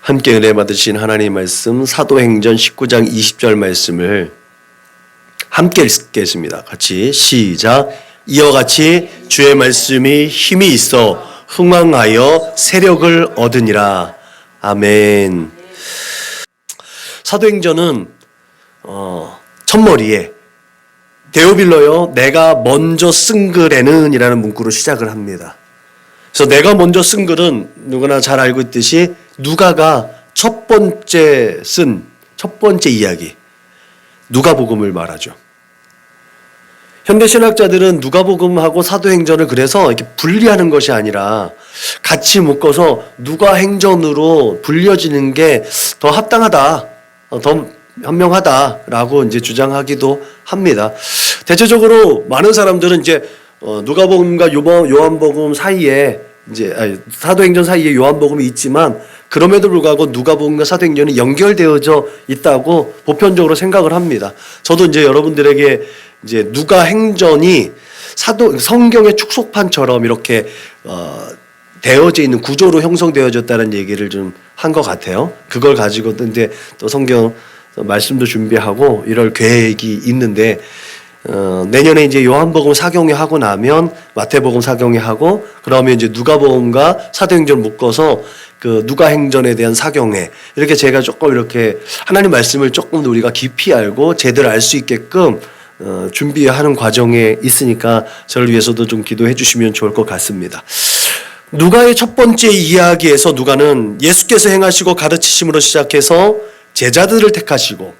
함께 은혜 받으신 하나님 말씀 사도행전 19장 20절 말씀을 함께 읽겠습니다. 같이 시작. 이와 같이 주의 말씀이 힘이 있어 흥왕하여 세력을 얻으니라. 아멘. 사도행전은 첫머리에 데오빌로여 내가 먼저 쓴 글에는 이라는 문구로 시작을 합니다. 그래서 내가 먼저 쓴 글은 누구나 잘 알고 있듯이 누가가 첫 번째 이야기 누가복음을 말하죠. 현대 신학자들은 누가복음하고 사도행전을 그래서 이렇게 분리하는 것이 아니라 같이 묶어서 누가행전으로 불려지는 게 더 합당하다, 더 현명하다라고 이제 주장하기도 합니다. 대체적으로 많은 사람들은 이제 누가복음과 요한복음 사이에 사도행전 사이에 요한복음이 있지만 그럼에도 불구하고 누가복음과 사도행전이 연결되어져 있다고 보편적으로 생각을 합니다. 저도 이제 여러분들에게 이제 누가행전이 성경의 축소판처럼 이렇게 되어져 있는 구조로 형성되어졌다는 얘기를 좀 한 것 같아요. 그걸 가지고 이제 또 성경 말씀도 준비하고 이럴 계획이 있는데 내년에 이제 요한복음 사경회 하고 나면 마태복음 사경회 하고 그러면 이제 누가복음과 사도행전 묶어서 그 누가행전에 대한 사경회 이렇게 제가 조금 이렇게 하나님 말씀을 조금 더 우리가 깊이 알고 제대로 알 수 있게끔 준비하는 과정에 있으니까 저를 위해서도 좀 기도해 주시면 좋을 것 같습니다. 누가의 첫 번째 이야기에서 누가는 예수께서 행하시고 가르치심으로 시작해서 제자들을 택하시고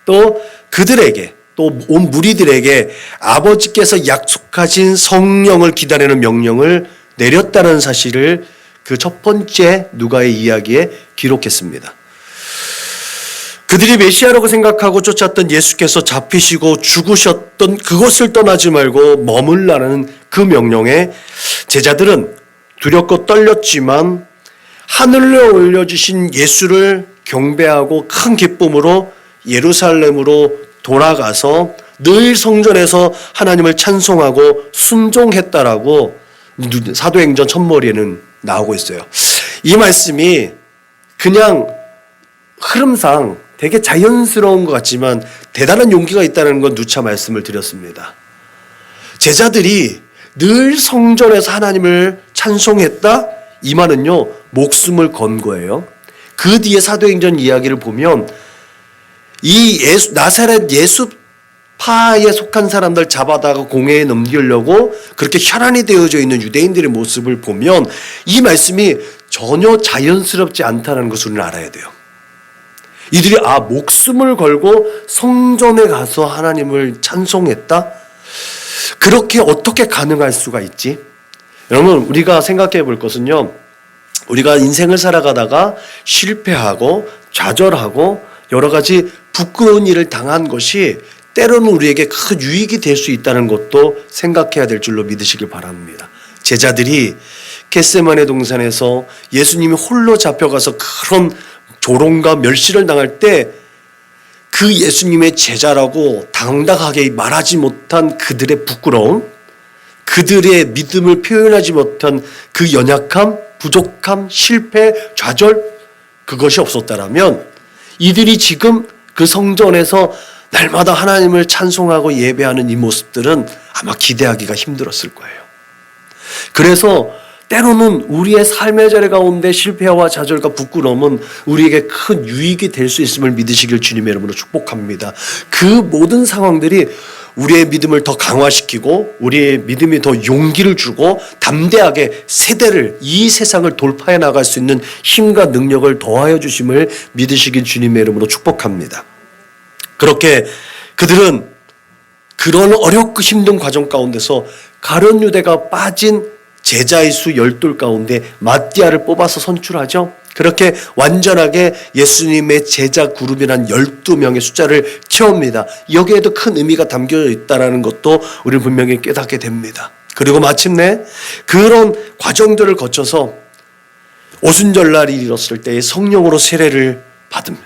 또 그들에게 또 온 무리들에게 아버지께서 약속하신 성령을 기다리는 명령을 내렸다는 사실을 그 첫 번째 누가의 이야기에 기록했습니다. 그들이 메시아라고 생각하고 쫓았던 예수께서 잡히시고 죽으셨던 그곳을 떠나지 말고 머물라는 그 명령에 제자들은 두렵고 떨렸지만 하늘로 올려주신 예수를 경배하고 큰 기쁨으로 예루살렘으로 돌아가서 늘 성전에서 하나님을 찬송하고 순종했다라고 사도행전 첫머리에는 나오고 있어요. 이 말씀이 그냥 흐름상 되게 자연스러운 것 같지만 대단한 용기가 있다는 건 누차 말씀을 드렸습니다. 제자들이 늘 성전에서 하나님을 찬송했다? 이 말은요, 목숨을 건 거예요. 그 뒤에 사도행전 이야기를 보면 이 나사렛 예수파에 속한 사람들 잡아다가 공회에 넘기려고 그렇게 혈안이 되어져 있는 유대인들의 모습을 보면 이 말씀이 전혀 자연스럽지 않다는 것을 우리는 알아야 돼요. 이들이 목숨을 걸고 성전에 가서 하나님을 찬송했다? 그렇게 어떻게 가능할 수가 있지? 여러분, 우리가 생각해 볼 것은요, 우리가 인생을 살아가다가 실패하고 좌절하고 여러 가지 부끄러운 일을 당한 것이 때로는 우리에게 큰 유익이 될 수 있다는 것도 생각해야 될 줄로 믿으시길 바랍니다. 제자들이 겟세마네 동산에서 예수님이 홀로 잡혀가서 그런 조롱과 멸시를 당할 때 그 예수님의 제자라고 당당하게 말하지 못한 그들의 부끄러움, 그들의 믿음을 표현하지 못한 그 연약함, 부족함, 실패, 좌절, 그것이 없었다라면 이들이 지금 그 성전에서 날마다 하나님을 찬송하고 예배하는 이 모습들은 아마 기대하기가 힘들었을 거예요. 그래서 때로는 우리의 삶의 자리 가운데 실패와 좌절과 부끄러움은 우리에게 큰 유익이 될 수 있음을 믿으시길 주님의 이름으로 축복합니다. 그 모든 상황들이 우리의 믿음을 더 강화시키고 우리의 믿음이 더 용기를 주고 담대하게 이 세상을 돌파해 나갈 수 있는 힘과 능력을 더하여 주심을 믿으시길 주님의 이름으로 축복합니다. 그렇게 그들은 그런 어렵고 힘든 과정 가운데서 가룟 유대가 빠진 제자의 수 12 가운데 마띠아를 뽑아서 선출하죠. 그렇게 완전하게 예수님의 제자 그룹이란 12명의 숫자를 채웁니다. 여기에도 큰 의미가 담겨 있다는 것도 우리는 분명히 깨닫게 됩니다. 그리고 마침내 그런 과정들을 거쳐서 오순절날이 이뤘을 때에 성령으로 세례를 받습니다.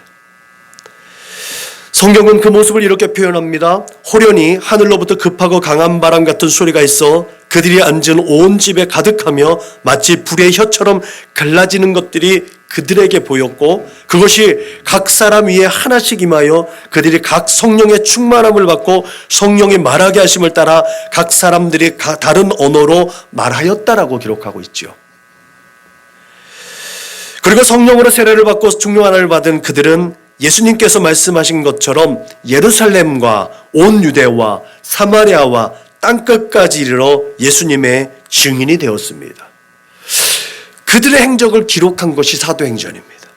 성경은 그 모습을 이렇게 표현합니다. 호련히 하늘로부터 급하고 강한 바람 같은 소리가 있어 그들이 앉은 온 집에 가득하며 마치 불의 혀처럼 갈라지는 것들이 그들에게 보였고 그것이 각 사람 위에 하나씩 임하여 그들이 각 성령의 충만함을 받고 성령이 말하게 하심을 따라 각 사람들이 다른 언어로 말하였다라고 기록하고 있죠. 그리고 성령으로 세례를 받고 충령 하나를 받은 그들은 예수님께서 말씀하신 것처럼 예루살렘과 온 유대와 사마리아와 땅끝까지 이르러 예수님의 증인이 되었습니다. 그들의 행적을 기록한 것이 사도행전입니다.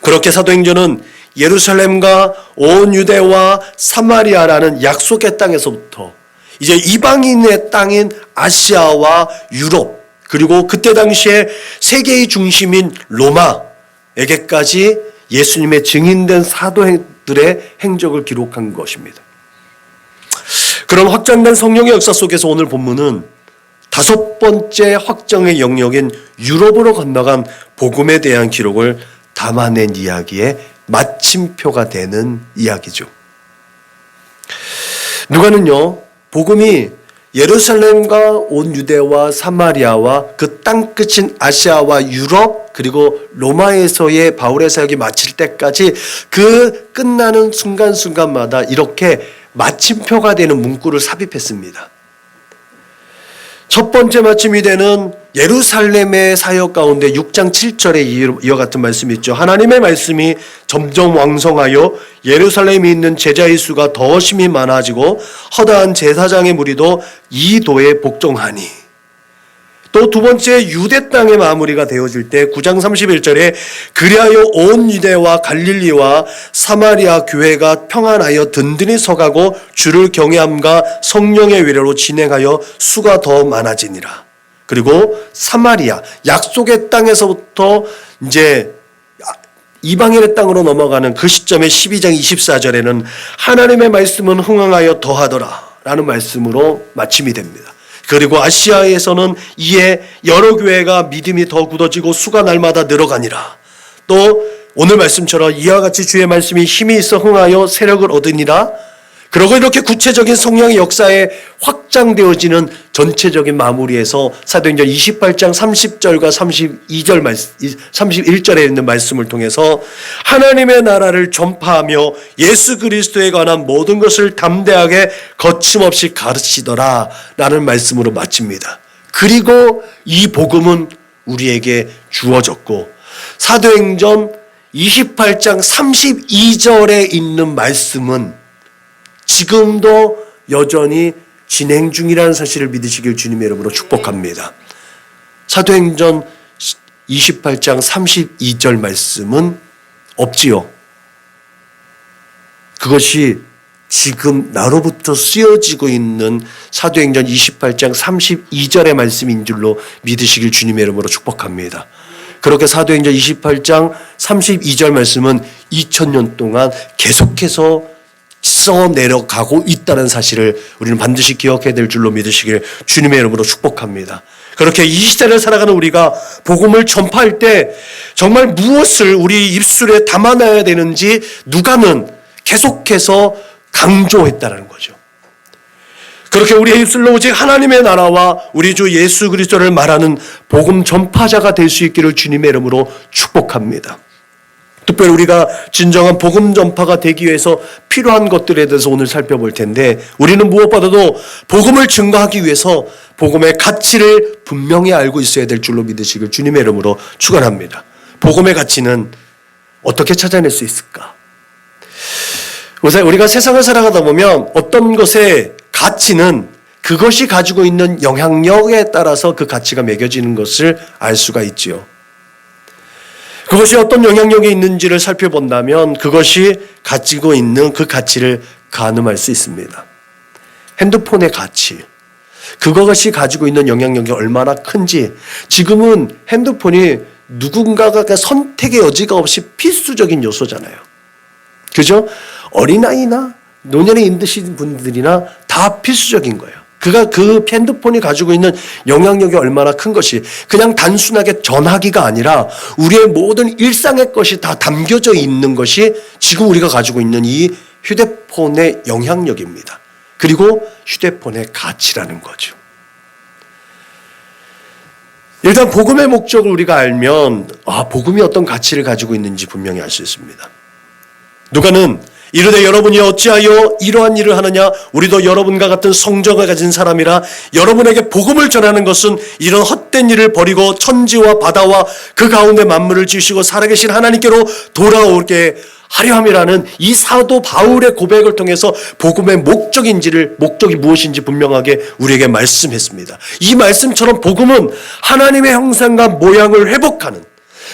그렇게 사도행전은 예루살렘과 온 유대와 사마리아라는 약속의 땅에서부터 이제 이방인의 땅인 아시아와 유럽, 그리고 그때 당시에 세계의 중심인 로마에게까지 예수님의 증인된 사도들의 행적을 기록한 것입니다. 그런 확장된 성령의 역사 속에서 오늘 본문은 다섯 번째 확정의 영역인 유럽으로 건너간 복음에 대한 기록을 담아낸 이야기의 마침표가 되는 이야기죠. 누가는요, 복음이 예루살렘과 온 유대와 사마리아와 그 땅끝인 아시아와 유럽 그리고 로마에서의 바울의 사역이 마칠 때까지 그 끝나는 순간순간마다 이렇게 마침표가 되는 문구를 삽입했습니다. 첫 번째 마침이 되는 예루살렘의 사역 가운데 6장 7절에 이와 같은 말씀이 있죠. 하나님의 말씀이 점점 왕성하여 예루살렘에 있는 제자의 수가 더 심히 많아지고 허다한 제사장의 무리도 이 도에 복종하니. 또 두 번째 유대 땅의 마무리가 되어질 때 9장 31절에 그리하여 온 유대와 갈릴리와 사마리아 교회가 평안하여 든든히 서가고 주를 경외함과 성령의 위로로 진행하여 수가 더 많아지니라. 그리고 사마리아 약속의 땅에서부터 이제 이방인의 땅으로 넘어가는 그 시점의 12장 24절에는 하나님의 말씀은 흥황하여 더하더라 라는 말씀으로 마침이 됩니다. 그리고 아시아에서는 이에 여러 교회가 믿음이 더 굳어지고 수가 날마다 늘어가니라. 또 오늘 말씀처럼 이와 같이 주의 말씀이 힘이 있어 흥하여 세력을 얻으니라. 그리고 이렇게 구체적인 성령의 역사에 확장되어지는 전체적인 마무리에서 사도행전 28장 30절과 31절에 있는 말씀을 통해서 하나님의 나라를 전파하며 예수 그리스도에 관한 모든 것을 담대하게 거침없이 가르치더라 라는 말씀으로 마칩니다. 그리고 이 복음은 우리에게 주어졌고 사도행전 28장 32절에 있는 말씀은 지금도 여전히 진행 중이라는 사실을 믿으시길 주님의 이름으로 축복합니다. 사도행전 28장 32절 말씀은 없지요. 그것이 지금 나로부터 쓰여지고 있는 사도행전 28장 32절의 말씀인 줄로 믿으시길 주님의 이름으로 축복합니다. 그렇게 사도행전 28장 32절 말씀은 2000년 동안 계속해서 써 내려가고 있다는 사실을 우리는 반드시 기억해야 될 줄로 믿으시길 주님의 이름으로 축복합니다. 그렇게 이 시대를 살아가는 우리가 복음을 전파할 때 정말 무엇을 우리 입술에 담아놔야 되는지 누가는 계속해서 강조했다는 거죠. 그렇게 우리의 입술로 오직 하나님의 나라와 우리 주 예수 그리스도를 말하는 복음 전파자가 될 수 있기를 주님의 이름으로 축복합니다. 특별히 우리가 진정한 복음 전파가 되기 위해서 필요한 것들에 대해서 오늘 살펴볼 텐데 우리는 무엇보다도 복음을 증거하기 위해서 복음의 가치를 분명히 알고 있어야 될 줄로 믿으시길 주님의 이름으로 축원합니다. 복음의 가치는 어떻게 찾아낼 수 있을까? 우리가 세상을 살아가다 보면 어떤 것의 가치는 그것이 가지고 있는 영향력에 따라서 그 가치가 매겨지는 것을 알 수가 있지요. 그것이 어떤 영향력이 있는지를 살펴본다면 그것이 가지고 있는 그 가치를 가늠할 수 있습니다. 핸드폰의 가치, 그것이 가지고 있는 영향력이 얼마나 큰지. 지금은 핸드폰이 누군가가 선택의 여지가 없이 필수적인 요소잖아요. 그죠? 어린아이나 노년에 있으신 분들이나 다 필수적인 거예요. 그 핸드폰이 가지고 있는 영향력이 얼마나 큰 것이 그냥 단순하게 전화기가 아니라 우리의 모든 일상의 것이 다 담겨져 있는 것이 지금 우리가 가지고 있는 이 휴대폰의 영향력입니다. 그리고 휴대폰의 가치라는 거죠. 일단 복음의 목적을 우리가 알면 복음이 어떤 가치를 가지고 있는지 분명히 알 수 있습니다. 누가는 이르되 여러분이 어찌하여 이러한 일을 하느냐, 우리도 여러분과 같은 성정을 가진 사람이라 여러분에게 복음을 전하는 것은 이런 헛된 일을 버리고 천지와 바다와 그 가운데 만물을 지으시고 살아계신 하나님께로 돌아오게 하려 함이라는 이 사도 바울의 고백을 통해서 복음의 목적이 무엇인지 분명하게 우리에게 말씀했습니다. 이 말씀처럼 복음은 하나님의 형상과 모양을 회복하는,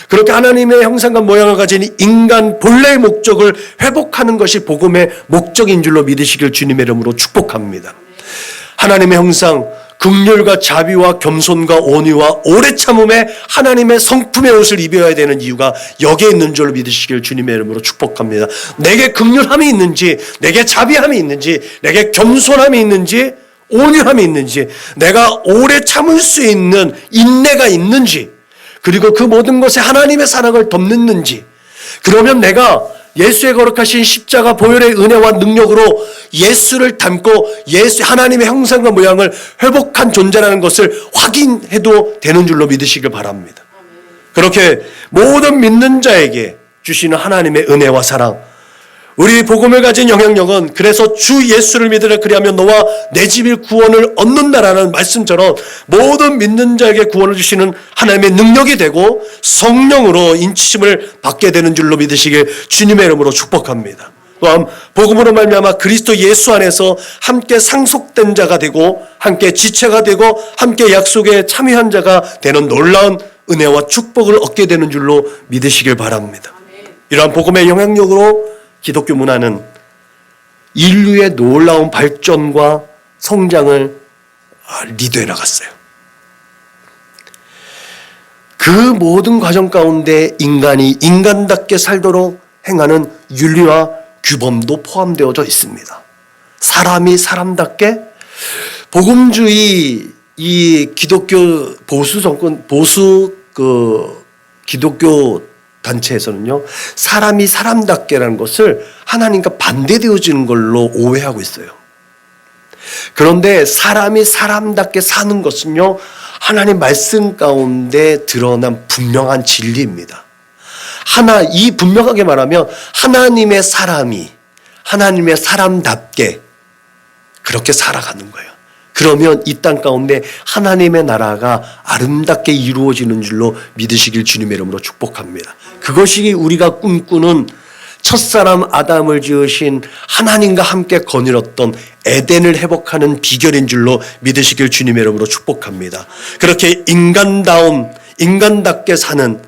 그렇게 하나님의 형상과 모양을 가진 인간 본래의 목적을 회복하는 것이 복음의 목적인 줄로 믿으시길 주님의 이름으로 축복합니다. 하나님의 형상, 긍휼과 자비와 겸손과 온유와 오래 참음에 하나님의 성품의 옷을 입어야 되는 이유가 여기에 있는 줄로 믿으시길 주님의 이름으로 축복합니다. 내게 긍휼함이 있는지, 내게 자비함이 있는지, 내게 겸손함이 있는지, 온유함이 있는지, 내가 오래 참을 수 있는 인내가 있는지, 그리고 그 모든 것에 하나님의 사랑을 덮는지, 그러면 내가 예수의 거룩하신 십자가 보혈의 은혜와 능력으로 예수를 닮고 하나님의 형상과 모양을 회복한 존재라는 것을 확인해도 되는 줄로 믿으시길 바랍니다. 그렇게 모든 믿는 자에게 주시는 하나님의 은혜와 사랑, 우리 복음을 가진 영향력은 그래서 주 예수를 믿으라 그리하면 너와 내 집이 구원을 얻는다라는 말씀처럼 모든 믿는 자에게 구원을 주시는 하나님의 능력이 되고 성령으로 인치심을 받게 되는 줄로 믿으시길 주님의 이름으로 축복합니다. 또한 복음으로 말미암아 그리스도 예수 안에서 함께 상속된 자가 되고 함께 지체가 되고 함께 약속에 참여한 자가 되는 놀라운 은혜와 축복을 얻게 되는 줄로 믿으시길 바랍니다. 이러한 복음의 영향력으로 기독교 문화는 인류의 놀라운 발전과 성장을 리드해 나갔어요. 그 모든 과정 가운데 인간이 인간답게 살도록 행하는 윤리와 규범도 포함되어져 있습니다. 사람이 사람답게, 복음주의 이 기독교 보수 정권, 기독교 단체에서는요, 사람이 사람답게라는 것을 하나님과 반대되어지는 걸로 오해하고 있어요. 그런데 사람이 사람답게 사는 것은요, 하나님 말씀 가운데 드러난 분명한 진리입니다. 이 분명하게 말하면 하나님의 사람이 하나님의 사람답게 그렇게 살아가는 거예요. 그러면 이 땅 가운데 하나님의 나라가 아름답게 이루어지는 줄로 믿으시길 주님의 이름으로 축복합니다. 그것이 우리가 꿈꾸는 첫사람 아담을 지으신 하나님과 함께 거닐었던 에덴을 회복하는 비결인 줄로 믿으시길 주님의 이름으로 축복합니다. 그렇게 인간답게 사는,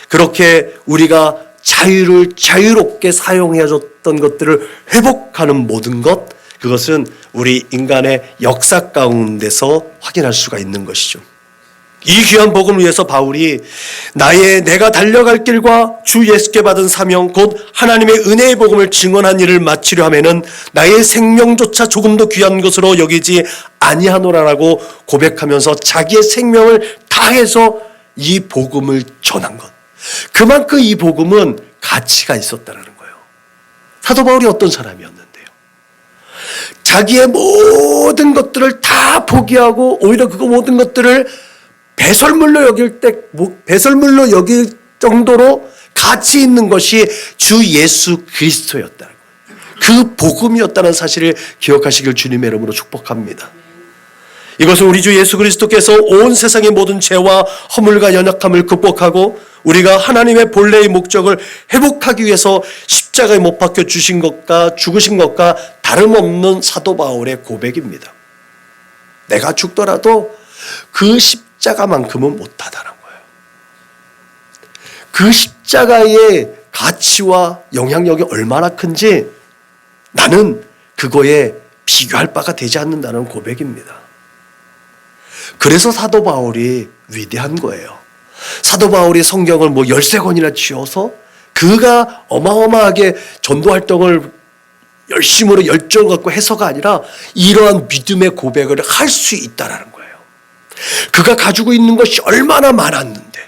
그렇게 우리가 자유를 자유롭게 사용해줬던 것들을 회복하는 모든 것, 그것은 우리 인간의 역사 가운데서 확인할 수가 있는 것이죠. 이 귀한 복음을 위해서 바울이 내가 달려갈 길과 주 예수께 받은 사명 곧 하나님의 은혜의 복음을 증언한 일을 마치려 하면은 나의 생명조차 조금도 귀한 것으로 여기지 아니하노라라고 고백하면서 자기의 생명을 다해서 이 복음을 전한 것. 그만큼 이 복음은 가치가 있었다는 거예요. 사도 바울이 어떤 사람이었는데요? 자기의 모든 것들을 다 포기하고 오히려 그 모든 것들을 배설물로 여길 정도로 가치 있는 것이 주 예수 그리스도였다는 거예요. 그 복음이었다는 사실을 기억하시길 주님의 이름으로 축복합니다. 이것은 우리 주 예수 그리스도께서 온 세상의 모든 죄와 허물과 연약함을 극복하고 우리가 하나님의 본래의 목적을 회복하기 위해서 십자가에 못 박혀 죽으신 것과 다름없는 사도 바울의 고백입니다. 내가 죽더라도 그 십자가만큼은 못하다는 거예요. 그 십자가의 가치와 영향력이 얼마나 큰지 나는 그거에 비교할 바가 되지 않는다는 고백입니다. 그래서 사도 바울이 위대한 거예요. 사도 바울이 성경을 13권이나 지어서 그가 어마어마하게 전도 활동을 열심으로 열정을 갖고 해서가 아니라 이러한 믿음의 고백을 할 수 있다라는 거예요. 그가 가지고 있는 것이 얼마나 많았는데,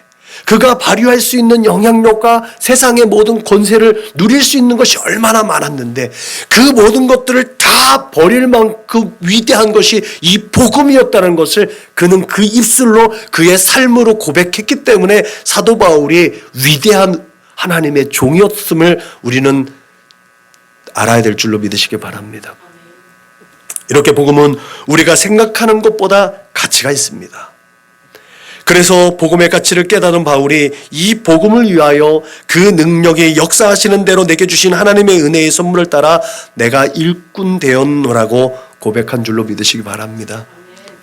그가 발휘할 수 있는 영향력과 세상의 모든 권세를 누릴 수 있는 것이 얼마나 많았는데 그 모든 것들을 다 버릴 만큼 위대한 것이 이 복음이었다는 것을 그는 그 입술로 그의 삶으로 고백했기 때문에 사도 바울이 위대한 하나님의 종이었음을 우리는 알아야 될 줄로 믿으시기 바랍니다. 이렇게 복음은 우리가 생각하는 것보다 가치가 있습니다. 그래서 복음의 가치를 깨달은 바울이 이 복음을 위하여 그 능력이 역사하시는 대로 내게 주신 하나님의 은혜의 선물을 따라 내가 일꾼 되었노라고 고백한 줄로 믿으시기 바랍니다.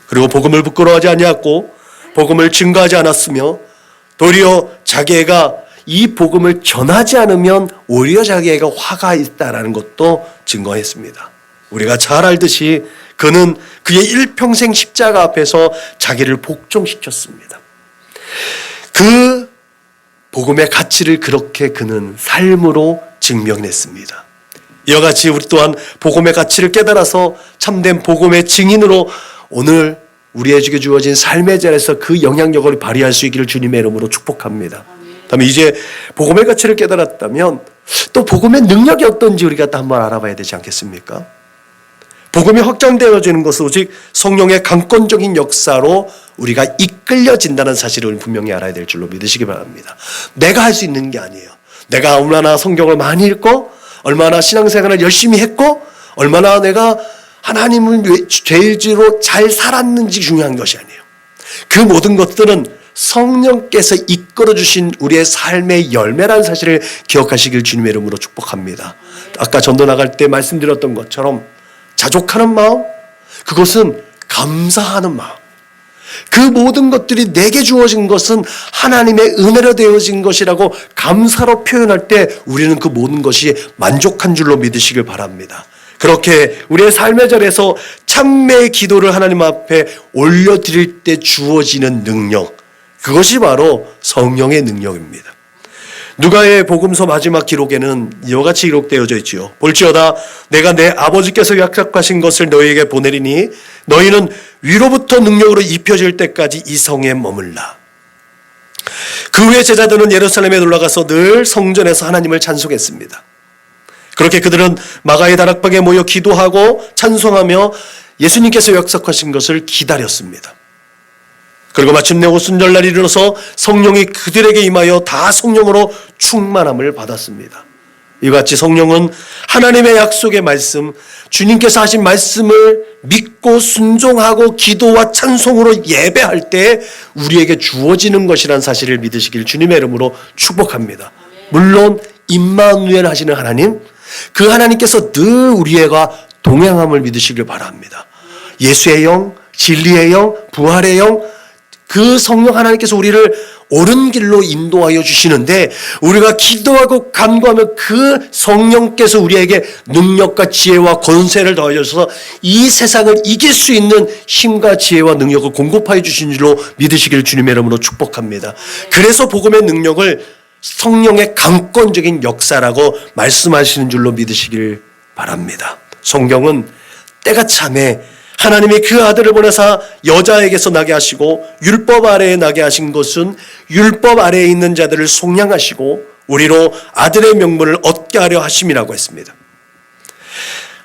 그리고 복음을 부끄러워하지 아니하고 복음을 증거하지 않았으며 도리어 자기가 이 복음을 전하지 않으면 오히려 자기가 화가 있다라는 것도 증거했습니다. 우리가 잘 알듯이 그는 그의 일평생 십자가 앞에서 자기를 복종시켰습니다. 그 복음의 가치를 그렇게 그는 삶으로 증명했습니다. 이와 같이 우리 또한 복음의 가치를 깨달아서 참된 복음의 증인으로 오늘 우리에게 주어진 삶의 자리에서 그 영향력을 발휘할 수 있기를 주님의 이름으로 축복합니다. 다음에 이제 복음의 가치를 깨달았다면 또 복음의 능력이 어떤지 우리가 또 한번 알아봐야 되지 않겠습니까? 복음이 확장되어지는 것은 오직 성령의 강권적인 역사로 우리가 이끌려진다는 사실을 분명히 알아야 될 줄로 믿으시기 바랍니다. 내가 할 수 있는 게 아니에요. 내가 얼마나 성경을 많이 읽고 얼마나 신앙생활을 열심히 했고 얼마나 내가 하나님을 죄의지로 잘 살았는지 중요한 것이 아니에요. 그 모든 것들은 성령께서 이끌어주신 우리의 삶의 열매라는 사실을 기억하시길 주님의 이름으로 축복합니다. 아까 전도 나갈 때 말씀드렸던 것처럼 자족하는 마음, 그것은 감사하는 마음. 그 모든 것들이 내게 주어진 것은 하나님의 은혜로 되어진 것이라고 감사로 표현할 때 우리는 그 모든 것이 만족한 줄로 믿으시길 바랍니다. 그렇게 우리의 삶의 자리에서 참매의 기도를 하나님 앞에 올려드릴 때 주어지는 능력, 그것이 바로 성령의 능력입니다. 누가의 복음서 마지막 기록에는 이와 같이 기록되어져 있지요. 볼지어다 내가 내 아버지께서 약속하신 것을 너희에게 보내리니 너희는 위로부터 능력으로 입혀질 때까지 이 성에 머물라. 그 후에 제자들은 예루살렘에 놀러가서 늘 성전에서 하나님을 찬송했습니다. 그렇게 그들은 마가의 다락방에 모여 기도하고 찬송하며 예수님께서 약속하신 것을 기다렸습니다. 그리고 마침내 오순절날이 이르러서 성령이 그들에게 임하여 다 성령으로 충만함을 받았습니다. 이와 같이 성령은 하나님의 약속의 말씀, 주님께서 하신 말씀을 믿고 순종하고 기도와 찬송으로 예배할 때 우리에게 주어지는 것이라는 사실을 믿으시길 주님의 이름으로 축복합니다. 물론 임마누엘 하시는 하나님, 그 하나님께서 늘 우리와 동행함을 믿으시길 바랍니다. 예수의 영, 진리의 영, 부활의 영, 그 성령 하나님께서 우리를 옳은 길로 인도하여 주시는데 우리가 기도하고 간구하면 그 성령께서 우리에게 능력과 지혜와 권세를 더하여 주셔서 이 세상을 이길 수 있는 힘과 지혜와 능력을 공급하여 주신 줄로 믿으시길 주님의 이름으로 축복합니다. 그래서 복음의 능력을 성령의 강권적인 역사라고 말씀하시는 줄로 믿으시길 바랍니다. 성경은 때가 참에 하나님이 그 아들을 보내사 여자에게서 나게 하시고 율법 아래에 나게 하신 것은 율법 아래에 있는 자들을 속량하시고 우리로 아들의 명분을 얻게 하려 하심이라고 했습니다.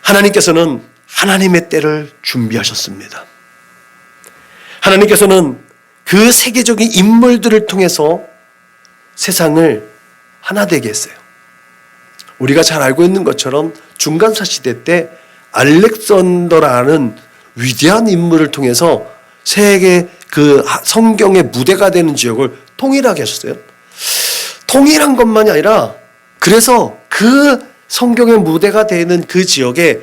하나님께서는 하나님의 때를 준비하셨습니다. 하나님께서는 그 세계적인 인물들을 통해서 세상을 하나 되게 했어요. 우리가 잘 알고 있는 것처럼 중간사 시대 때 알렉산더라는 위대한 인물을 통해서 세계 그 성경의 무대가 되는 지역을 통일하게 하셨어요. 통일한 것만이 아니라 그래서 그 성경의 무대가 되는 그 지역에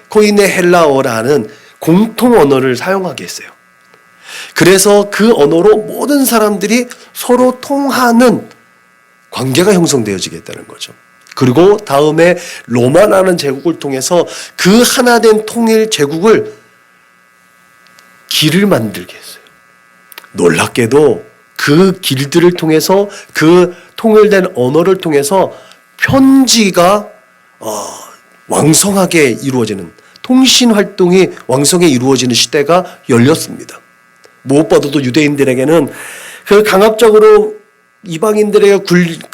코이네 헬라어라는 공통 언어를 사용하게 했어요. 그래서 그 언어로 모든 사람들이 서로 통하는 관계가 형성되어지겠다는 거죠. 그리고 다음에 로마라는 제국을 통해서 그 하나된 통일 제국을 길을 만들게 했어요. 놀랍게도 그 길들을 통해서 그 통일된 언어를 통해서 편지가 왕성하게 이루어지는 통신 활동이 왕성하게 이루어지는 시대가 열렸습니다. 무엇보다도 유대인들에게는 그 강압적으로 이방인들에게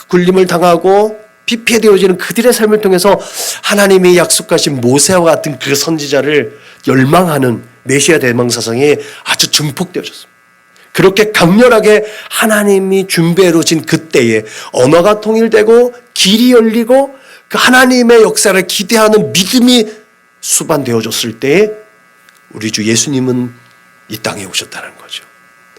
굴림을 당하고 피폐되어지는 그들의 삶을 통해서 하나님이 약속하신 모세와 같은 그 선지자를 열망하는 메시아 대망사상이 아주 증폭되어졌습니다. 그렇게 강렬하게 하나님이 준비해 놓으신 그때에 언어가 통일되고 길이 열리고 그 하나님의 역사를 기대하는 믿음이 수반되어졌을 때에 우리 주 예수님은 이 땅에 오셨다는 거죠.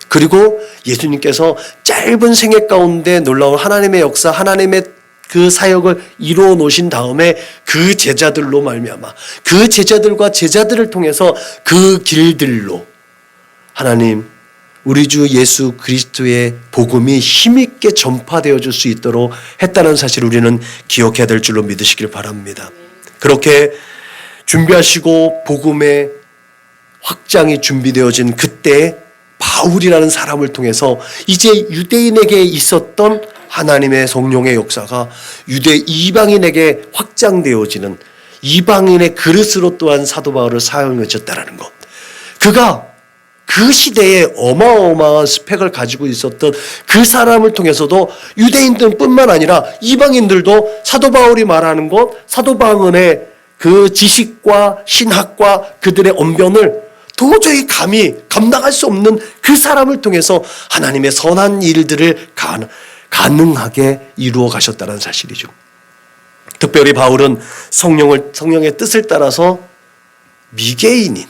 그리고 예수님께서 짧은 생애 가운데 놀라운 하나님의 역사, 하나님의 그 사역을 이루어 놓으신 다음에 그 제자들로 말미암아 그 제자들과 제자들을 통해서 그 길들로 하나님 우리 주 예수 그리스도의 복음이 힘있게 전파되어 줄 수 있도록 했다는 사실을 우리는 기억해야 될 줄로 믿으시길 바랍니다. 그렇게 준비하시고 복음의 확장이 준비되어진 그때 바울이라는 사람을 통해서 이제 유대인에게 있었던 하나님의 성령의 역사가 이방인에게 확장되어지는 이방인의 그릇으로 또한 사도 바울을 사용하셨다는 것. 그가 그 시대에 어마어마한 스펙을 가지고 있었던 그 사람을 통해서도 유대인들뿐만 아니라 이방인들도 사도 바울이 말하는 것, 사도 바울의 그 지식과 신학과 그들의 언변을 도저히 감히 감당할 수 없는 그 사람을 통해서 하나님의 선한 일들을 가능하게 이루어 가셨다는 사실이죠. 특별히 바울은 성령의 뜻을 따라서 미개인인,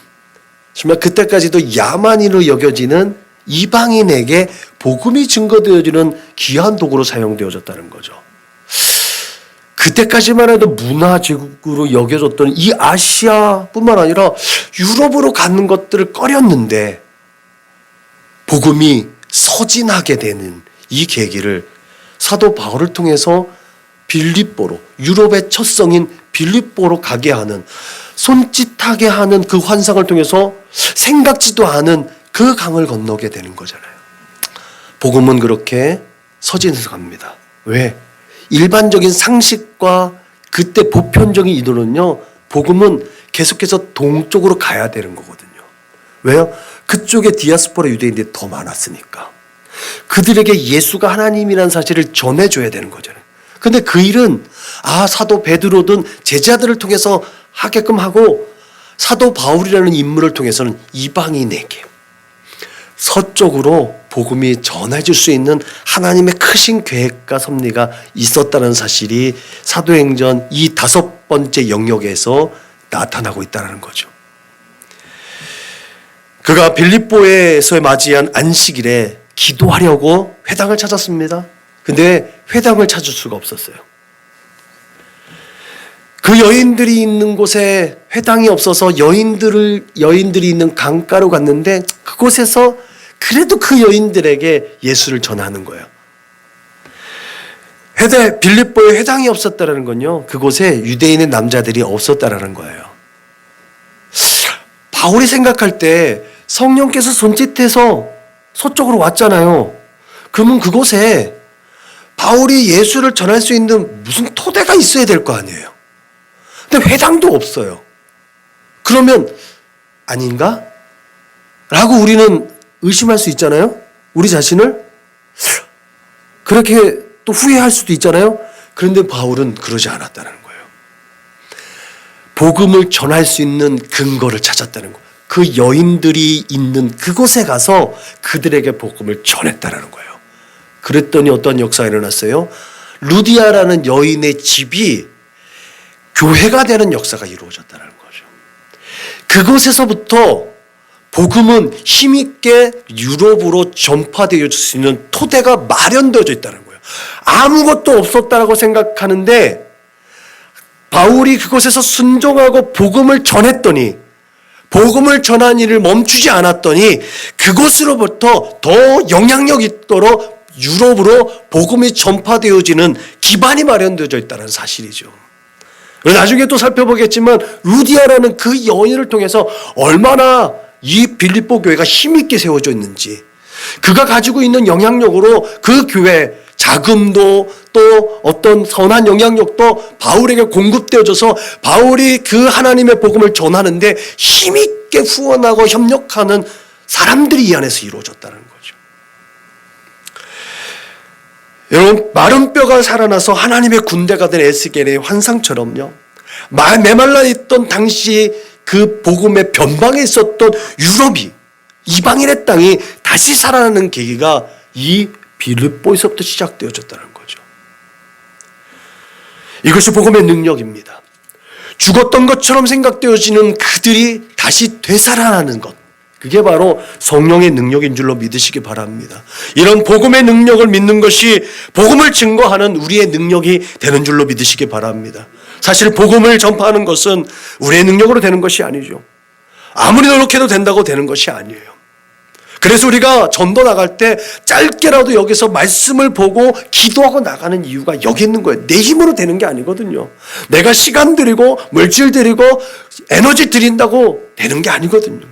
정말 그때까지도 야만인으로 여겨지는 이방인에게 복음이 증거되어지는 귀한 도구로 사용되어졌다는 거죠. 그때까지만 해도 문화제국으로 여겨졌던 이 아시아뿐만 아니라 유럽으로 가는 것들을 꺼렸는데 복음이 서진하게 되는 이 계기를 사도 바울을 통해서 빌립보로, 유럽의 첫 성인 빌립보로 가게 하는, 손짓하게 하는 그 환상을 통해서 생각지도 않은 그 강을 건너게 되는 거잖아요. 복음은 그렇게 서진해서 갑니다. 왜? 일반적인 상식과 그때 보편적인 이론은요, 복음은 계속해서 동쪽으로 가야 되는 거거든요. 왜요? 그쪽에 디아스포라 유대인들이 더 많았으니까. 그들에게 예수가 하나님이라는 사실을 전해줘야 되는 거잖아요. 근데 그 일은 사도 베드로든 제자들을 통해서 하게끔 하고 사도 바울이라는 인물을 통해서는 이방인에게 서쪽으로 복음이 전해질 수 있는 하나님의 크신 계획과 섭리가 있었다는 사실이 사도행전 이 5번째 영역에서 나타나고 있다는 거죠. 그가 빌립보에서 맞이한 안식일에 기도하려고 회당을 찾았습니다. 근데 회당을 찾을 수가 없었어요. 그 여인들이 있는 곳에 회당이 없어서 여인들이 있는 강가로 갔는데 그곳에서 그래도 그 여인들에게 예수를 전하는 거예요. 빌립보에 회당이 없었다는 건요, 그곳에 유대인의 남자들이 없었다는 거예요. 바울이 생각할 때 성령께서 손짓해서 서쪽으로 왔잖아요. 그러면 그곳에 바울이 예수를 전할 수 있는 무슨 토대가 있어야 될 거 아니에요. 근데 회당도 없어요. 그러면 아닌가? 라고 우리는 의심할 수 있잖아요. 우리 자신을 그렇게 또 후회할 수도 있잖아요. 그런데 바울은 그러지 않았다는 거예요. 복음을 전할 수 있는 근거를 찾았다는 거예요. 그 여인들이 있는 그곳에 가서 그들에게 복음을 전했다는 거예요. 그랬더니 어떤 역사가 일어났어요? 루디아라는 여인의 집이 교회가 되는 역사가 이루어졌다는 거죠. 그곳에서부터 복음은 힘있게 유럽으로 전파되어질 수 있는 토대가 마련되어져 있다는 거예요. 아무것도 없었다고 생각하는데 바울이 그곳에서 순종하고 복음을 전했더니, 복음을 전한 일을 멈추지 않았더니 그곳으로부터 더 영향력 있도록 유럽으로 복음이 전파되어지는 기반이 마련되어져 있다는 사실이죠. 나중에 또 살펴보겠지만 루디아라는 그 여인을 통해서 얼마나 이 빌립보 교회가 힘있게 세워져 있는지, 그가 가지고 있는 영향력으로 그 교회 자금도 또 어떤 선한 영향력도 바울에게 공급되어져서 바울이 그 하나님의 복음을 전하는데 힘있게 후원하고 협력하는 사람들이 이 안에서 이루어졌다는 거죠. 여러분, 마른 뼈가 살아나서 하나님의 군대가 된 에스겔의 환상처럼요, 메말라 있던 당시 그 복음의 변방에 있었던 유럽이, 이방인의 땅이 다시 살아나는 계기가 이 빌립보에서부터 시작되어졌다는 거죠. 이것이 복음의 능력입니다. 죽었던 것처럼 생각되어지는 그들이 다시 되살아나는 것, 그게 바로 성령의 능력인 줄로 믿으시기 바랍니다. 이런 복음의 능력을 믿는 것이 복음을 증거하는 우리의 능력이 되는 줄로 믿으시기 바랍니다. 사실 복음을 전파하는 것은 우리의 능력으로 되는 것이 아니죠. 아무리 노력해도 된다고 되는 것이 아니에요. 그래서 우리가 전도 나갈 때 짧게라도 여기서 말씀을 보고 기도하고 나가는 이유가 여기 있는 거예요. 내 힘으로 되는 게 아니거든요. 내가 시간 들이고 물질 들이고 에너지 들인다고 되는 게 아니거든요.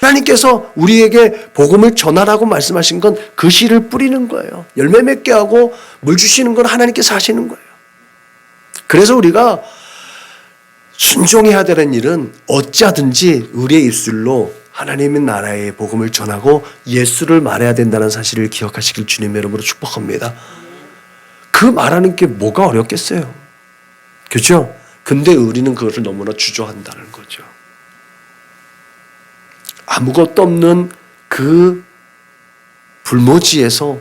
하나님께서 우리에게 복음을 전하라고 말씀하신 건 그 씨를 뿌리는 거예요. 열매 맺게 하고 물 주시는 건 하나님께서 하시는 거예요. 그래서 우리가 순종해야 되는 일은 어찌하든지 우리의 입술로 하나님의 나라의 복음을 전하고 예수를 말해야 된다는 사실을 기억하시길 주님의 이름으로 축복합니다. 그 말하는 게 뭐가 어렵겠어요? 그렇죠? 근데 우리는 그것을 너무나 주저한다는 거죠. 아무것도 없는 그 불모지에서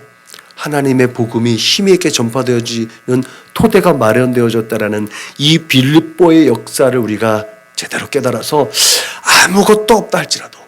하나님의 복음이 힘있게 전파되어지는 토대가 마련되어졌다라는 이 빌립보의 역사를 우리가 제대로 깨달아서 아무것도 없다 할지라도,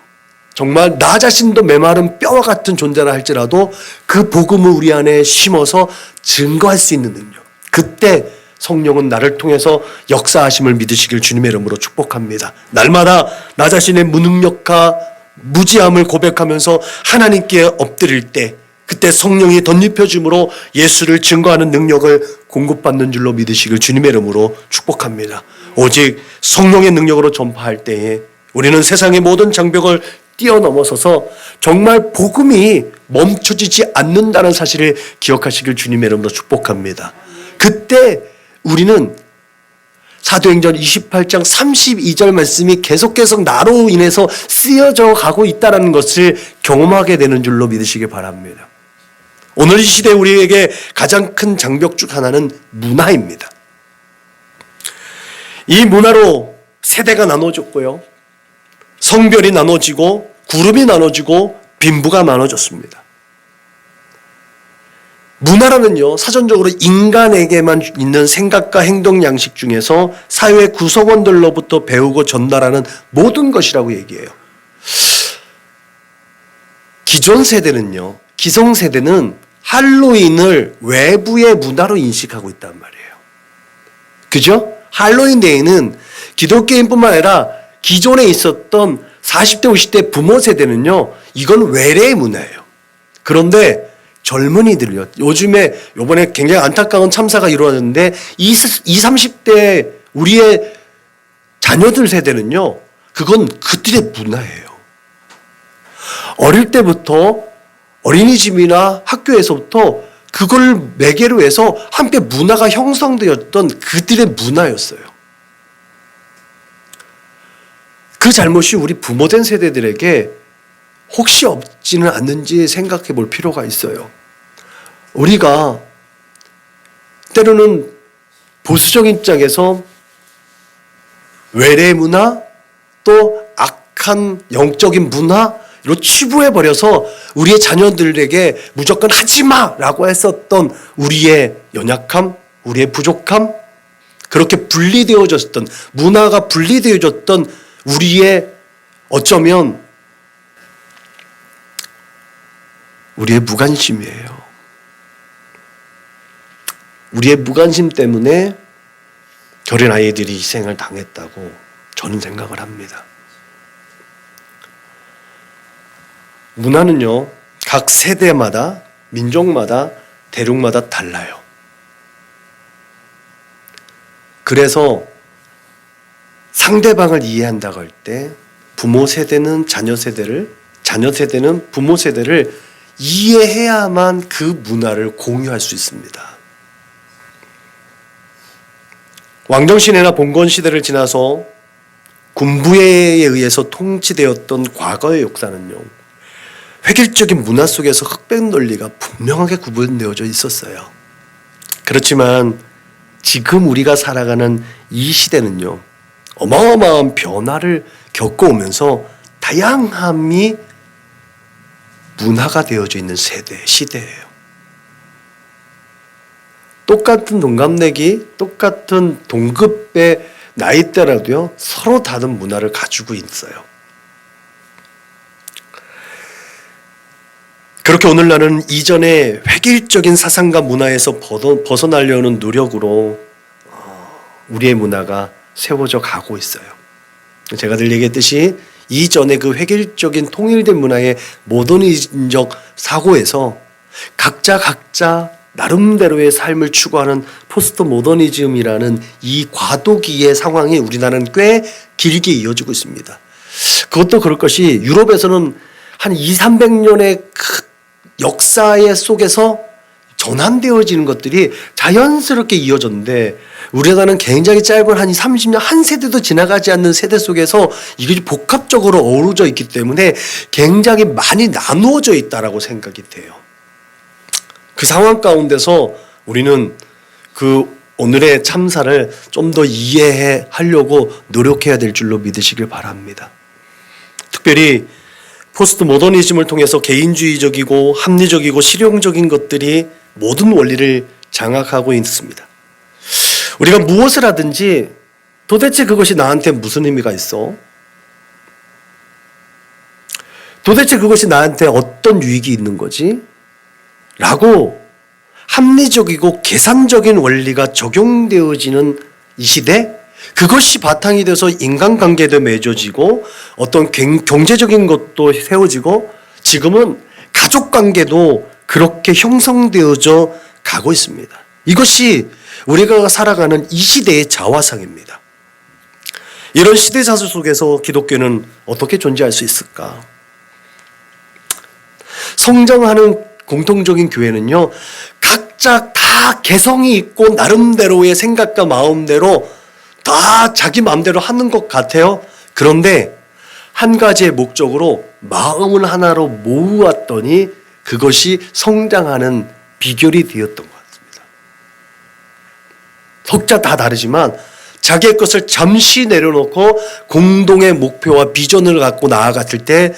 정말 나 자신도 메마른 뼈와 같은 존재라 할지라도 그 복음을 우리 안에 심어서 증거할 수 있는 능력, 그때 성령은 나를 통해서 역사하심을 믿으시길 주님의 이름으로 축복합니다. 날마다 나 자신의 무능력과 무지함을 고백하면서 하나님께 엎드릴 때, 그때 성령이 덧입혀줌으로 예수를 증거하는 능력을 공급받는 줄로 믿으시길 주님의 이름으로 축복합니다. 오직 성령의 능력으로 전파할 때에 우리는 세상의 모든 장벽을 뛰어넘어서서 정말 복음이 멈춰지지 않는다는 사실을 기억하시길 주님의 이름으로 축복합니다. 그때 우리는 사도행전 28장 32절 말씀이 계속 나로 인해서 쓰여져 가고 있다는 것을 경험하게 되는 줄로 믿으시기 바랍니다. 오늘 이 시대에 우리에게 가장 큰 장벽 중 하나는 문화입니다. 이 문화로 세대가 나눠졌고요, 성별이 나눠지고 그룹이 나눠지고 빈부가 나눠졌습니다. 문화라는요, 사전적으로 인간에게만 있는 생각과 행동 양식 중에서 사회 구성원들로부터 배우고 전달하는 모든 것이라고 얘기해요. 기존세대는요, 기성세대는 할로윈을 외부의 문화로 인식하고 있단 말이에요. 그죠? 할로윈 데이는 기독교인뿐만 아니라 기존에 있었던 40대, 50대 부모 세대는요, 이건 외래의 문화예요. 그런데 젊은이들요, 요번에 굉장히 안타까운 참사가 이루어졌는데 20, 30대 우리의 자녀들 세대는요, 그건 그들의 문화예요. 어릴 때부터 어린이집이나 학교에서부터 그걸 매개로 해서 함께 문화가 형성되었던 그들의 문화였어요. 그 잘못이 우리 부모된 세대들에게 혹시 없지는 않는지 생각해 볼 필요가 있어요. 우리가 때로는 보수적인 입장에서 외래 문화, 또 악한 영적인 문화로 치부해버려서 우리의 자녀들에게 무조건 하지마라고 했었던 우리의 연약함, 우리의 부족함, 그렇게 분리되어졌던, 문화가 분리되어졌던 우리의 어쩌면 우리의 무관심이에요. 우리의 무관심 때문에 저런 아이들이 희생을 당했다고 저는 생각을 합니다. 문화는요, 각 세대마다, 민족마다, 대륙마다 달라요. 그래서 상대방을 이해한다고 할 때 부모 세대는 자녀 세대를, 자녀 세대는 부모 세대를 이해해야만 그 문화를 공유할 수 있습니다. 왕정시대나 봉건시대를 지나서 군부에 의해서 통치되었던 과거의 역사는요, 획일적인 문화 속에서 흑백 논리가 분명하게 구분되어져 있었어요. 그렇지만 지금 우리가 살아가는 이 시대는요, 어마어마한 변화를 겪어오면서 다양함이 문화가 되어져 있는 시대예요. 똑같은 동갑내기, 똑같은 동급의 나이대라도요, 서로 다른 문화를 가지고 있어요. 그렇게 오늘날은 이전의 획일적인 사상과 문화에서 벗어나려는 노력으로 우리의 문화가 세워져 가고 있어요. 제가 늘 얘기했듯이 이전의 그 획일적인 통일된 문화의 모더니즘적 사고에서 각자 나름대로의 삶을 추구하는 포스트 모더니즘이라는 이 과도기의 상황이 우리나라는 꽤 길게 이어지고 있습니다. 그것도 그럴 것이 유럽에서는 한 200~300년의 역사의 속에서 전환되어지는 것들이 자연스럽게 이어졌는데 우리나라는 굉장히 짧은 한 30년 한 세대도 지나가지 않는 세대 속에서 이게 복합적으로 어우러져 있기 때문에 굉장히 많이 나누어져 있다라고 생각이 돼요. 그 상황 가운데서 우리는 그 오늘의 참사를 좀 더 이해하려고 노력해야 될 줄로 믿으시길 바랍니다. 특별히 포스트 모더니즘을 통해서 개인주의적이고 합리적이고 실용적인 것들이 모든 원리를 장악하고 있습니다. 우리가 무엇을 하든지 도대체 그것이 나한테 무슨 의미가 있어? 도대체 그것이 나한테 어떤 유익이 있는 거지? 라고 합리적이고 계산적인 원리가 적용되어지는 이 시대, 그것이 바탕이 돼서 인간관계도 맺어지고 어떤 경제적인 것도 세워지고 지금은 가족관계도 그렇게 형성되어져 가고 있습니다. 이것이 우리가 살아가는 이 시대의 자화상입니다. 이런 시대자수 속에서 기독교는 어떻게 존재할 수 있을까? 성장하는 공통적인 교회는요, 각자 다 개성이 있고 나름대로의 생각과 마음대로 다 자기 마음대로 하는 것 같아요. 그런데 한 가지의 목적으로 마음을 하나로 모으었더니 그것이 성장하는 비결이 되었던 것 같습니다. 각자 다 다르지만 자기의 것을 잠시 내려놓고 공동의 목표와 비전을 갖고 나아갔을 때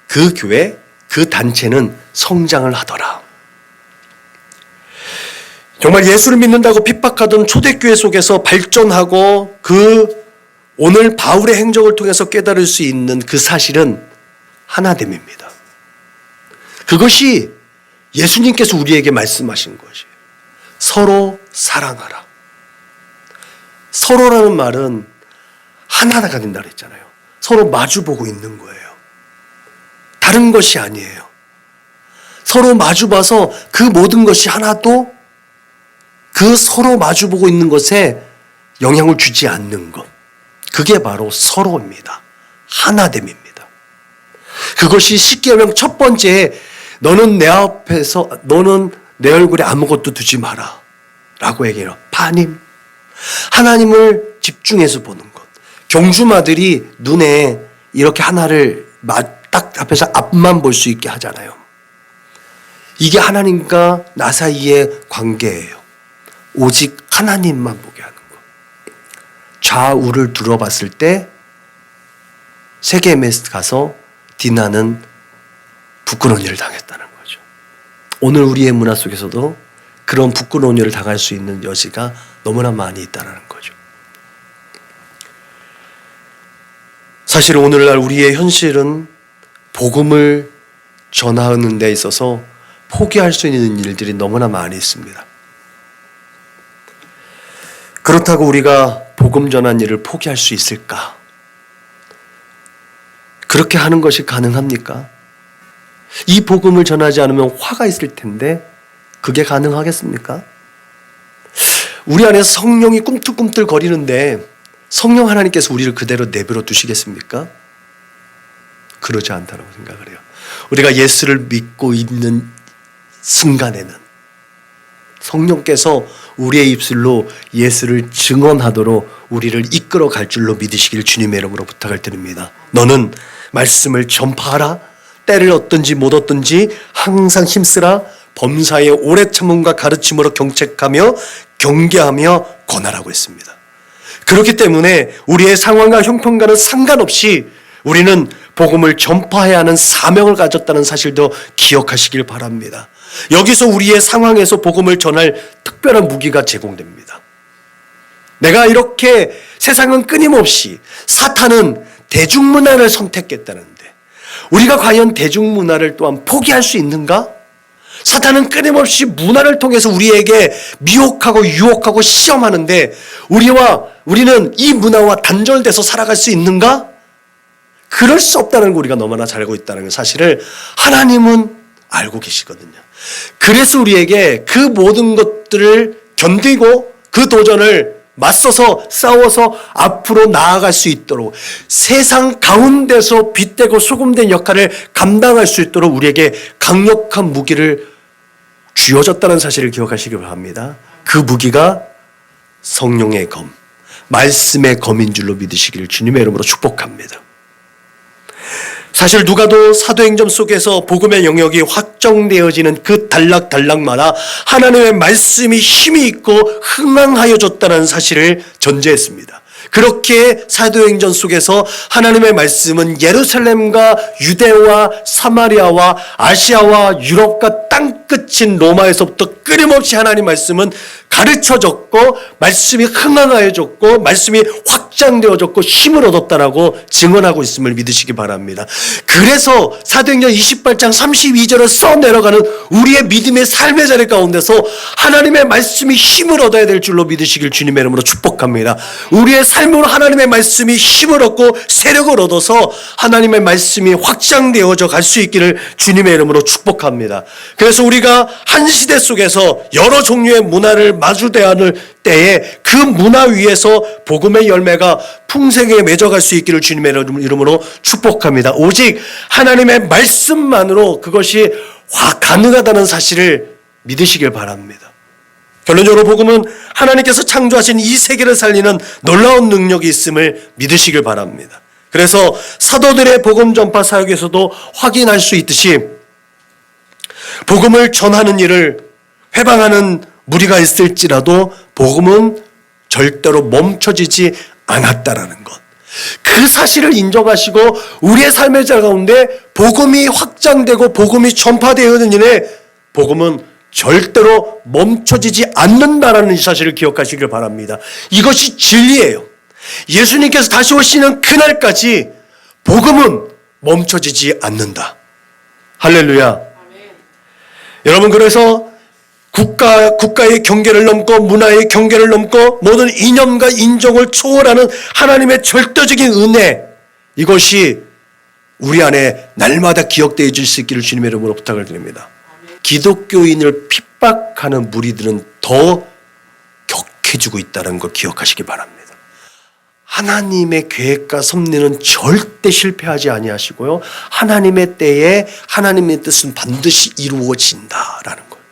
그 교회, 그 단체는 성장을 하더라. 정말 예수를 믿는다고 핍박하던 초대교회 속에서 발전하고 오늘 바울의 행적을 통해서 깨달을 수 있는 그 사실은 하나됨입니다. 그것이 예수님께서 우리에게 말씀하신 것이에요. 서로 사랑하라. 서로라는 말은 하나가 된다 그랬잖아요. 서로 마주보고 있는 거예요. 다른 것이 아니에요. 서로 마주봐서 그 모든 것이 하나도 그 서로 마주보고 있는 것에 영향을 주지 않는 것. 그게 바로 서로입니다. 하나됨입니다. 그것이 십계명 첫 번째, 너는 내 얼굴에 아무것도 두지 마라 라고 얘기해요. 파님, 하나님을 집중해서 보는 것. 경주마들이 눈에 이렇게 하나를 딱 앞에서 앞만 볼 수 있게 하잖아요. 이게 하나님과 나 사이의 관계예요. 오직 하나님만 보게 하는 것. 좌우를 둘러봤을 때 세겜에 가서 디나는 부끄러운 일을 당했다는 거죠. 오늘 우리의 문화 속에서도 그런 부끄러운 일을 당할 수 있는 여지가 너무나 많이 있다는 거죠. 사실 오늘날 우리의 현실은 복음을 전하는 데 있어서 포기할 수 있는 일들이 너무나 많이 있습니다. 그렇다고 우리가 복음 전한 일을 포기할 수 있을까? 그렇게 하는 것이 가능합니까? 이 복음을 전하지 않으면 화가 있을 텐데 그게 가능하겠습니까? 우리 안에서 성령이 꿈틀꿈틀 거리는데 성령 하나님께서 우리를 그대로 내버려 두시겠습니까? 그러지 않다고 생각을 해요. 우리가 예수를 믿고 있는 순간에는 성령께서 우리의 입술로 예수를 증언하도록 우리를 이끌어 갈 줄로 믿으시길 주님의 이름으로 부탁을 드립니다. 너는 말씀을 전파하라. 때를 얻든지 못 얻든지 항상 힘쓰라. 범사의 오래 참음과 가르침으로 경책하며 경계하며 권하라고 했습니다. 그렇기 때문에 우리의 상황과 형편과는 상관없이 우리는 복음을 전파해야 하는 사명을 가졌다는 사실도 기억하시길 바랍니다. 여기서 우리의 상황에서 복음을 전할 특별한 무기가 제공됩니다. 내가 이렇게 세상은 끊임없이 사탄은 대중문화를 선택했다는데 우리가 과연 대중문화를 또한 포기할 수 있는가? 사탄은 끊임없이 문화를 통해서 우리에게 미혹하고 유혹하고 시험하는데 우리는 이 문화와 단절돼서 살아갈 수 있는가? 그럴 수 없다는 걸 우리가 너무나 잘 알고 있다는 사실을 하나님은 알고 계시거든요. 그래서 우리에게 그 모든 것들을 견디고 그 도전을 맞서서 싸워서 앞으로 나아갈 수 있도록 세상 가운데서 빛되고 소금된 역할을 감당할 수 있도록 우리에게 강력한 무기를 쥐어졌다는 사실을 기억하시기 바랍니다. 그 무기가 성령의 검, 말씀의 검인 줄로 믿으시기를 주님의 이름으로 축복합니다. 사실 누가도 사도행전 속에서 복음의 영역이 확정되어지는 그 단락단락마다 하나님의 말씀이 힘이 있고 흥황하여졌다는 사실을 전제했습니다. 그렇게 사도행전 속에서 하나님의 말씀은 예루살렘과 유대와 사마리아와 아시아와 유럽과 땅끝인 로마에서부터 끊임없이 하나님 말씀은 가르쳐졌고 말씀이 흥황하여졌고 말씀이 확장되어졌고 힘을 얻었다라고 증언하고 있음을 믿으시기 바랍니다. 그래서 사도행전 28장 32절을 써내려가는 우리의 믿음의 삶의 자리 가운데서 하나님의 말씀이 힘을 얻어야 될 줄로 믿으시길 주님의 이름으로 축복합니다. 우리의 삶으로 하나님의 말씀이 힘을 얻고 세력을 얻어서 하나님의 말씀이 확장되어져 갈 수 있기를 주님의 이름으로 축복합니다. 그래서 우리가 한 시대 속에서 여러 종류의 문화를 마주대하는 때에 그 문화 위에서 복음의 열매가 풍성하게 맺어갈 수 있기를 주님의 이름으로 축복합니다. 오직 하나님의 말씀만으로 그것이 가능하다는 사실을 믿으시길 바랍니다. 결론적으로 복음은 하나님께서 창조하신 이 세계를 살리는 놀라운 능력이 있음을 믿으시길 바랍니다. 그래서 사도들의 복음 전파 사역에서도 확인할 수 있듯이 복음을 전하는 일을 회방하는 무리가 있을지라도 복음은 절대로 멈춰지지 않았다라는 것. 그 사실을 인정하시고 우리의 삶의 자 가운데 복음이 확장되고 복음이 전파되어지는 일에 복음은 절대로 멈춰지지 않는다라는 사실을 기억하시길 바랍니다. 이것이 진리예요. 예수님께서 다시 오시는 그날까지 복음은 멈춰지지 않는다. 할렐루야. 아멘. 여러분, 그래서 국가의 경계를 넘고 문화의 경계를 넘고 모든 이념과 인종을 초월하는 하나님의 절대적인 은혜, 이것이 우리 안에 날마다 기억되어질 수 있기를 주님의 이름으로 부탁을 드립니다. 기독교인을 핍박하는 무리들은 더 격해지고 있다는 걸 기억하시기 바랍니다. 하나님의 계획과 섭리는 절대 실패하지 아니하시고요, 하나님의 때에 하나님의 뜻은 반드시 이루어진다라는 거예요.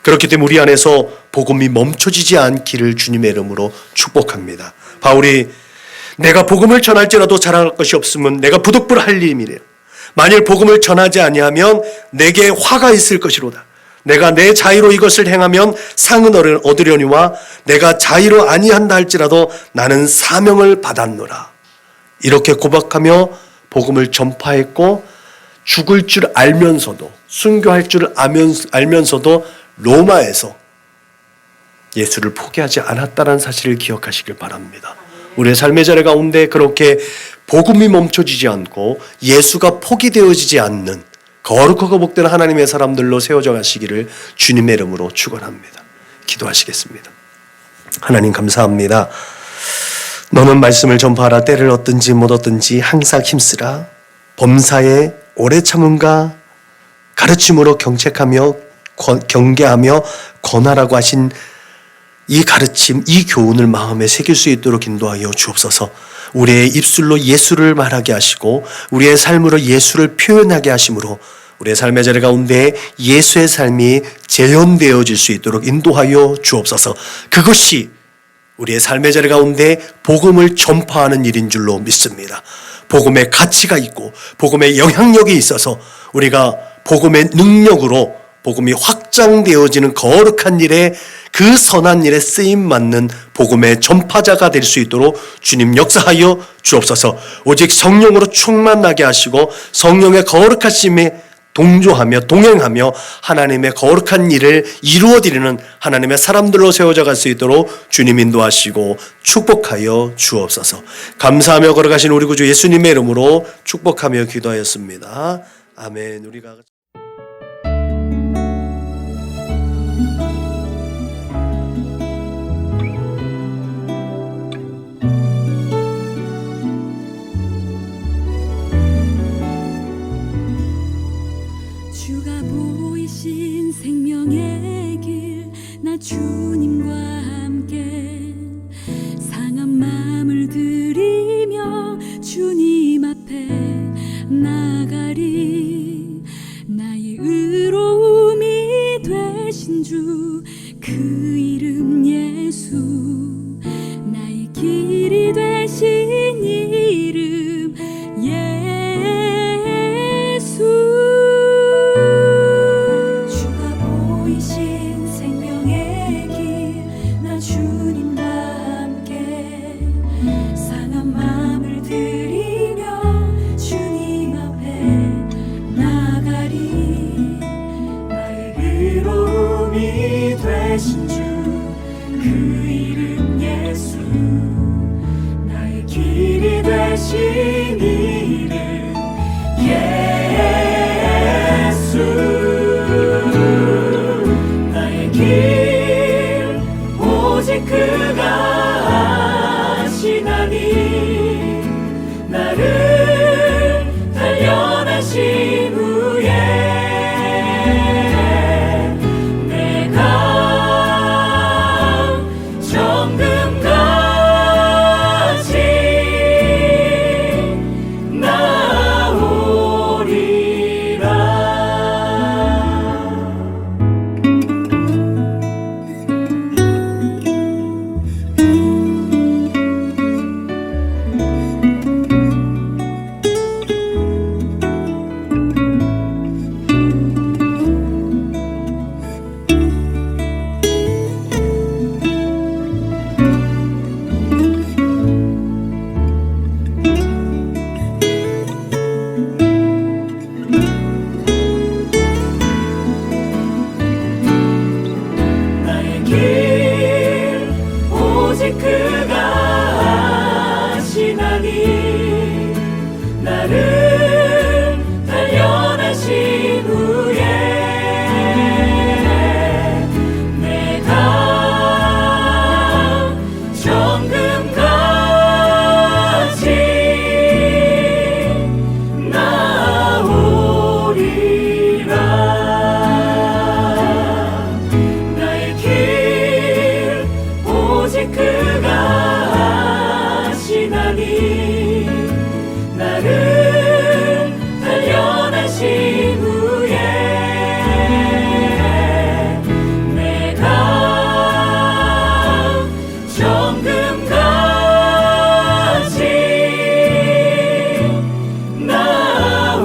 그렇기 때문에 우리 안에서 복음이 멈춰지지 않기를 주님의 이름으로 축복합니다. 바울이 내가 복음을 전할지라도 자랑할 것이 없으면 내가 부득불할 일이래요. 만일 복음을 전하지 아니하면 내게 화가 있을 것이로다. 내가 내 자의로 이것을 행하면 상은 얻으려니와 내가 자의로 아니한다 할지라도 나는 사명을 받았노라. 이렇게 고백하며 복음을 전파했고 죽을 줄 알면서도, 순교할 줄 알면서도 로마에서 예수를 포기하지 않았다는 사실을 기억하시길 바랍니다. 우리의 삶의 자리 가운데 그렇게 복음이 멈춰지지 않고 예수가 포기되어지지 않는 거룩하고 복된 하나님의 사람들로 세워져 가시기를 주님의 이름으로 축원합니다. 기도하시겠습니다. 하나님, 감사합니다. 너는 말씀을 전파하라. 때를 얻든지 못 얻든지 항상 힘쓰라. 범사에 오래 참음과 가르침으로 경책하며 경계하며 권하라고 하신 이 가르침, 이 교훈을 마음에 새길 수 있도록 인도하여 주옵소서. 우리의 입술로 예수를 말하게 하시고 우리의 삶으로 예수를 표현하게 하심으로 우리의 삶의 자리 가운데 예수의 삶이 재현되어질 수 있도록 인도하여 주옵소서. 그것이 우리의 삶의 자리 가운데 복음을 전파하는 일인 줄로 믿습니다. 복음의 가치가 있고 복음의 영향력이 있어서 우리가 복음의 능력으로 복음이 확장되어지는 거룩한 일에, 그 선한 일에 쓰임 받는 복음의 전파자가 될 수 있도록 주님 역사하여 주옵소서. 오직 성령으로 충만하게 하시고 성령의 거룩하심에 동조하며 동행하며 하나님의 거룩한 일을 이루어드리는 하나님의 사람들로 세워져 갈 수 있도록 주님 인도하시고 축복하여 주옵소서. 감사하며 걸어가신 우리 구주 예수님의 이름으로 축복하며 기도하였습니다. 아멘. 우리가 주가 보이신 생명의 길, 나 주님과 함께 상한 마음을 들이며 주님 앞에 나가리. 나의 의로움이 되신 주, 그 이름 예수. 나의 길이 되신 이름 예수. 주가 보이신 생명의 길, 나 주님과 함께 상한 마음을 들이며 주님 앞에 나가리. 나의 의로움이 되신 주, 그 이름 예수. 나의 길이 되신 이름 예수. 나의 길 오직 그가 아시나니. 나를 단련하신 후에 내가 정금같이 나오리라. 나의 길 오직 그가 아시나니. 나를 단련하신 후에 내가 정금같이 나오리라. 나의 길 오직 그가 아시나니. 나를 단련하신 후에 내가 정금같이 나오리라.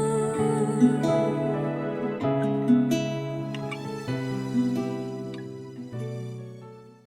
나오리라.